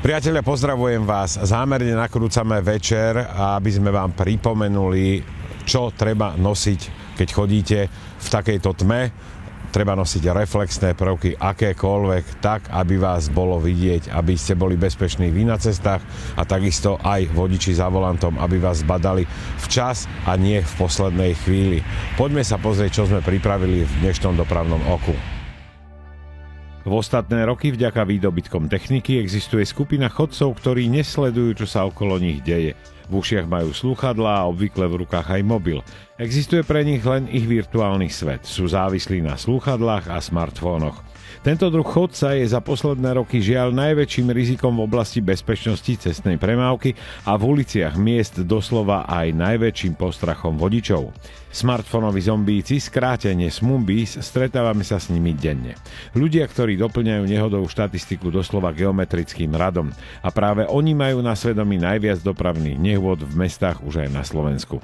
Priatelia, pozdravujem vás. Zámerne nakrúcame večer, aby sme vám pripomenuli, čo treba nosiť, keď chodíte v takejto tme. Treba nosiť reflexné prvky, akékoľvek, tak, aby vás bolo vidieť, aby ste boli bezpeční vy na cestách a takisto aj vodiči za volantom, aby vás badali včas a nie v poslednej chvíli. Poďme sa pozrieť, čo sme pripravili v dnešnom dopravnom oku. V ostatné roky vďaka výdobytkom techniky existuje skupina chodcov, ktorí nesledujú, čo sa okolo nich deje. V ušiach majú slúchadlá a obvykle v rukách aj mobil. Existuje pre nich len ich virtuálny svet. Sú závislí na slúchadlách a smartfónoch. Tento druh chodca je za posledné roky žiaľ najväčším rizikom v oblasti bezpečnosti cestnej premávky a v uliciach miest doslova aj najväčším postrachom vodičov. Smartfónoví zombíci, skrátene Smumbís, stretávame sa s nimi denne. Ľudia, ktorí doplňajú nehodovú štatistiku doslova geometrickým radom. A práve oni majú na svedomí najviac dopravných nehôd v mestách už aj na Slovensku.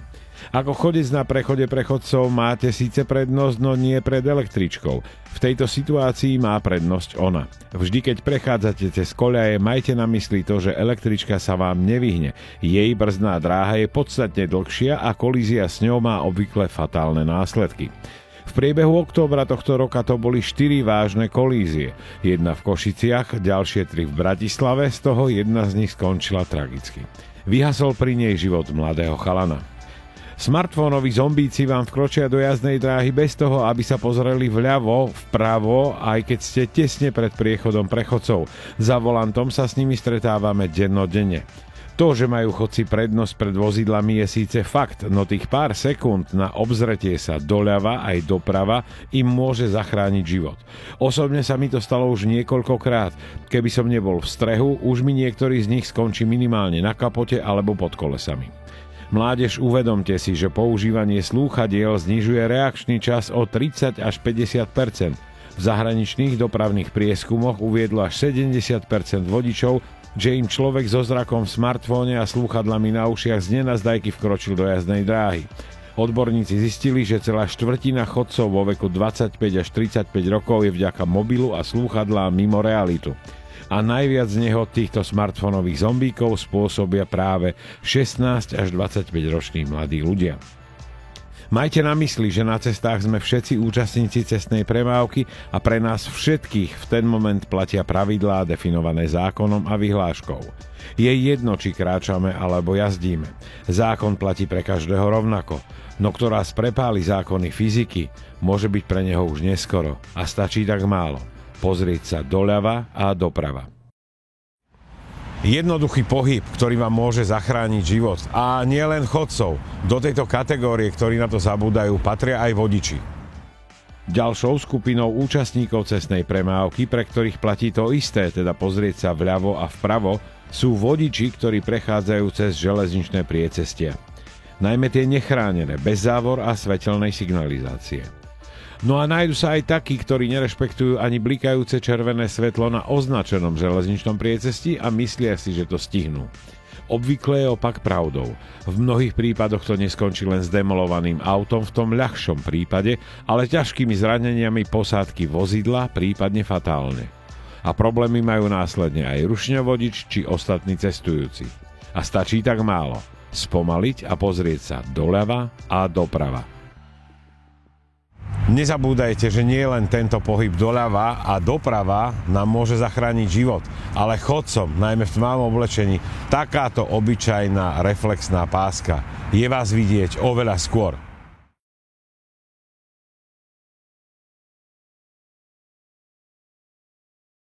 Ako chodec na prechode pre chodcov máte síce prednosť, no nie pred električkou. V tejto situácii má prednosť ona. Vždy, keď prechádzate cez koľaje, majte na mysli to, že električka sa vám nevyhne. Jej brzdná dráha je podstatne dlhšia a kolízia s ňou má obvykle fatálne následky. V priebehu októbra tohto roka to boli 4 vážne kolízie. Jedna v Košiciach, ďalšie 3 v Bratislave, z toho jedna z nich skončila tragicky. Vyhasol pri nej život mladého chalana. Smartfónoví zombíci vám vkročia do jazdnej dráhy bez toho, aby sa pozreli vľavo, vpravo, aj keď ste tesne pred priechodom prechodcov. Za volantom sa s nimi stretávame dennodenne. To, že majú chodci prednosť pred vozidlami, je síce fakt, no tých pár sekúnd na obzretie sa doľava aj doprava im môže zachrániť život. Osobne sa mi to stalo už niekoľkokrát. Keby som nebol v strehu, už mi niektorý z nich skončí minimálne na kapote alebo pod kolesami. Mládež, uvedomte si, že používanie slúchadiel znižuje reakčný čas o 30 až 50%. V zahraničných dopravných prieskumoch uviedlo až 70% vodičov, že im človek so zrakom v smartfóne a slúchadlami na ušiach z nenazdajky vkročil do jazdnej dráhy. Odborníci zistili, že celá štvrtina chodcov vo veku 25 až 35 rokov je vďaka mobilu a slúchadlám mimo realitu. A najviac z neho týchto smartfónových zombíkov spôsobia práve 16 až 25 roční mladí ľudia. Majte na mysli, že na cestách sme všetci účastníci cestnej premávky a pre nás všetkých v ten moment platia pravidlá definované zákonom a vyhláškou. Je jedno, či kráčame alebo jazdíme. Zákon platí pre každého rovnako, no kto raz prepáli zákony fyziky, môže byť pre neho už neskoro a stačí tak málo. Pozrieť sa doľava a doprava. Jednoduchý pohyb, ktorý vám môže zachrániť život. A nie len chodcov. Do tejto kategórie, ktorí na to zabúdajú, patria aj vodiči. Ďalšou skupinou účastníkov cestnej premávky, pre ktorých platí to isté, teda pozrieť sa vľavo a vpravo, sú vodiči, ktorí prechádzajú cez železničné priecestia. Najmä tie nechránené, bez závor a svetelnej signalizácie. No a nájdu sa aj takí, ktorí nerešpektujú ani blikajúce červené svetlo na označenom železničnom priecestí a myslia si, že to stihnú. Obvykle je opak pravdou. V mnohých prípadoch to neskončí len s demolovaným autom, v tom ľahšom prípade, ale ťažkými zraneniami posádky vozidla, prípadne fatálne. A problémy majú následne aj rušňovodič či ostatní cestujúci. A stačí tak málo. Spomaliť a pozrieť sa doľava a doprava. Nezabúdajte, že nie len tento pohyb doľava a doprava nám môže zachrániť život, ale chodcom, najmä v tmavom oblečení, takáto obyčajná reflexná páska je vás vidieť oveľa skôr.